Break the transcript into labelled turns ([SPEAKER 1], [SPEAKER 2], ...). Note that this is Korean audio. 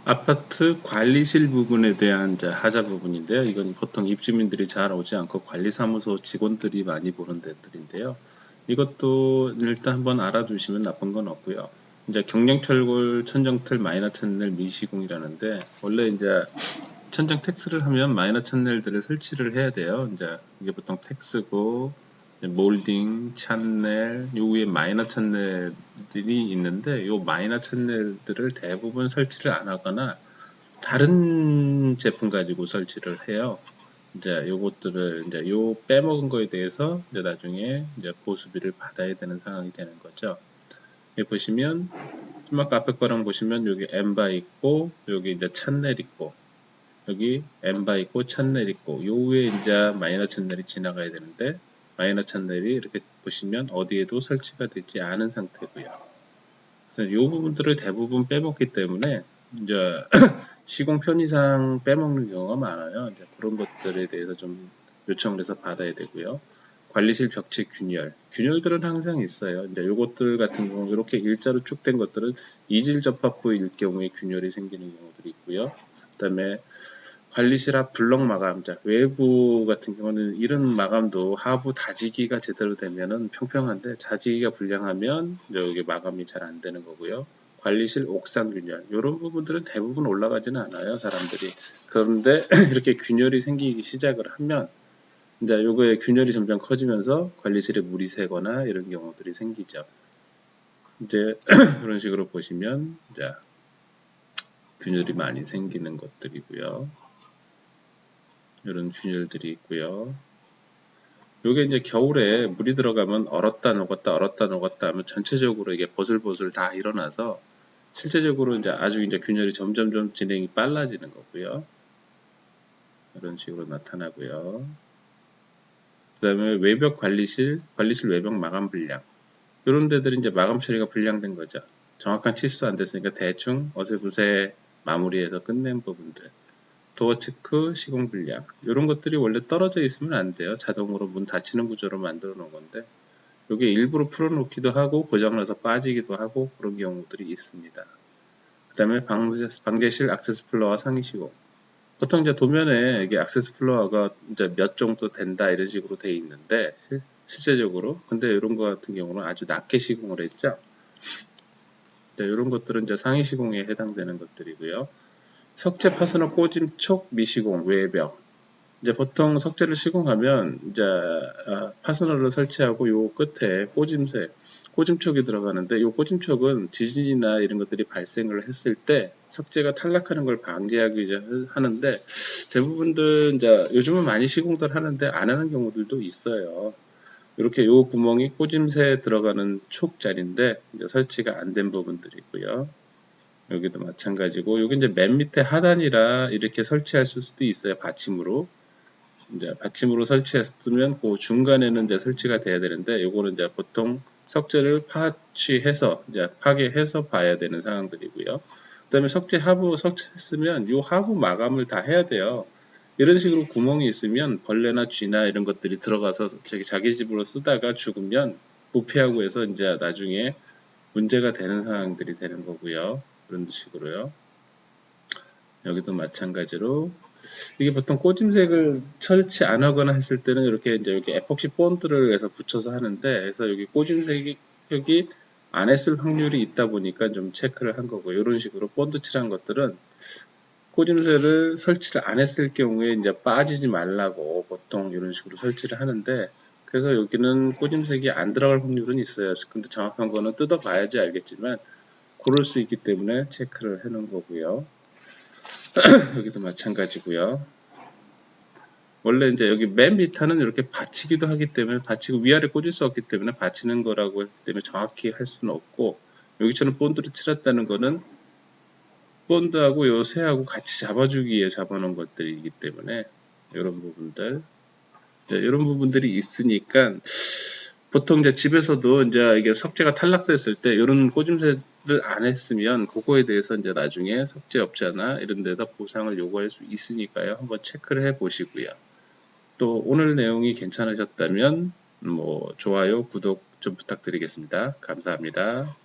[SPEAKER 1] 아파트 관리실 부분에 대한 이제 하자 부분인데요. 이건 보통 입주민들이 잘 오지 않고 관리사무소 직원들이 많이 보는 데들인데요. 이것도 일단 한번 알아두시면 나쁜 건 없고요. 이제 경량철골 천정틀 마이너 채널 미시공이라는데, 원래 이제 천정 텍스를 하면 마이너 채널들을 설치를 해야 돼요. 이제 이게 보통 텍스고 몰딩, 찬넬, 요 위에 마이너 채널들이 있는데, 요 마이너 채널들을 대부분 설치를 안 하거나 다른 제품 가지고 설치를 해요. 이제 요것들을 이제 요 빼먹은 거에 대해서 이제 나중에 이제 보수비를 받아야 되는 상황이 되는 거죠. 여기 보시면 좀 아까 앞에 거랑 보시면 여기 엠바 있고, 여기 이제 찬넬 있고, 여기 엠바 있고 찬넬 있고, 요 위에 이제 마이너 채널이 지나가야 되는데, 마이너 채널이 이렇게 보시면 어디에도 설치가 되지 않은 상태고요. 그래서 요 부분들을 대부분 빼먹기 때문에 이제 시공 편의상 빼먹는 경우가 많아요. 이제 그런 것들에 대해서 좀 요청을 해서 받아야 되고요. 관리실 벽체 균열들은 항상 있어요. 이제 요것들 같은 경우 이렇게 일자로 쭉 된 것들은 이질 접합부일 경우에 균열이 생기는 경우들이 있고요. 그다음에 관리실 앞 블럭 마감자 외부 같은 경우는 이런 마감도 하부 다지기가 제대로 되면은 평평한데, 자지기가 불량하면 여기 마감이 잘 안 되는 거고요. 관리실 옥상 균열 이런 부분들은 대부분 올라가지는 않아요, 사람들이. 그런데 이렇게 균열이 생기기 시작을 하면 이제 요거에 균열이 점점 커지면서 관리실에 물이 새거나 이런 경우들이 생기죠. 이제 이런 식으로 보시면 이제 균열이 많이 생기는 것들이고요. 이런 균열들이 있고요. 요게 이제 겨울에 물이 들어가면 얼었다 녹았다 얼었다 녹았다 하면 전체적으로 이게 보슬보슬 다 일어나서 실제적으로 이제 아주 이제 균열이 점점점 진행이 빨라지는 거고요. 이런 식으로 나타나고요. 그 다음에 외벽 관리실 외벽 마감 불량. 이런 데들이 이제 마감 처리가 불량된 거죠. 정확한 치수 안 됐으니까 대충 어세부세 마무리해서 끝낸 부분들. 도어 체크, 시공 불량. 이런 것들이 원래 떨어져 있으면 안 돼요. 자동으로 문 닫히는 구조로 만들어 놓은 건데, 이게 일부러 풀어놓기도 하고 고장나서 빠지기도 하고 그런 경우들이 있습니다. 그 다음에 방제실 액세스 플로어 상위 시공. 보통 이제 도면에 이게 액세스 플로어가 이제 몇 정도 된다 이런 식으로 돼 있는데, 실제적으로 근데 이런 거 같은 경우는 아주 낮게 시공을 했죠. 이런 것들은 이제 상위 시공에 해당되는 것들이고요. 석재 파스너 꽂임 촉 미시공 외벽. 이제 보통 석재를 시공하면 이제 파스너를 설치하고 요 끝에 꽂임촉이 들어가는데, 요 꽂임촉은 지진이나 이런 것들이 발생을 했을 때 석재가 탈락하는 걸 방지하기 위해 하는데, 대부분들 이제 요즘은 많이 시공들 하는데 안 하는 경우들도 있어요. 이렇게 요 구멍이 꽂임새에 들어가는 촉 자리인데 이제 설치가 안 된 부분들이고요. 여기도 마찬가지고, 여기 이제 맨 밑에 하단이라 이렇게 설치할 수도 있어요. 받침으로. 이제 받침으로 설치했으면 그 중간에는 이제 설치가 돼야 되는데, 요거는 이제 보통 석재를 파취해서 이제 파괴해서 봐야 되는 상황들이고요. 그다음에 석재 하부 설치했으면 요 하부 마감을 다 해야 돼요. 이런 식으로 구멍이 있으면 벌레나 쥐나 이런 것들이 들어가서 자기 집으로 쓰다가 죽으면 부패하고 해서 이제 나중에 문제가 되는 상황들이 되는 거고요. 그런 식으로요. 여기도 마찬가지로 이게 보통 꽂임색을 설치 안 하거나 했을 때는 이렇게 이제 여기 에폭시 본드를 해서 붙여서 하는데, 그래서 여기 꽂임색이 여기 안 했을 확률이 있다 보니까 좀 체크를 한 거고, 이런 식으로 본드 칠한 것들은 꽂임색을 설치를 안 했을 경우에 이제 빠지지 말라고 보통 이런 식으로 설치를 하는데, 그래서 여기는 꽂임색이 안 들어갈 확률은 있어요. 근데 정확한 거는 뜯어봐야지 알겠지만 그럴 수 있기 때문에 체크를 해놓은 거고요. 여기도 마찬가지고요. 원래 이제 여기 맨 밑에는 이렇게 받치기도 하기 때문에, 받치고 위아래 꽂을 수 없기 때문에 받치는 거라고 했기 때문에 정확히 할 수는 없고, 여기처럼 본드를 칠했다는 거는 본드하고 요 쇠하고 같이 잡아주기 위해 잡아놓은 것들이기 때문에 이런 부분들, 이런 부분들이 있으니까 보통 이제 집에서도 이제 이게 석재가 탈락됐을 때 이런 꽂임새를 안 했으면 그거에 대해서 이제 나중에 석재 업자나 이런 데다 보상을 요구할 수 있으니까요. 한번 체크를 해 보시고요. 또 오늘 내용이 괜찮으셨다면 좋아요, 구독 좀 부탁드리겠습니다. 감사합니다.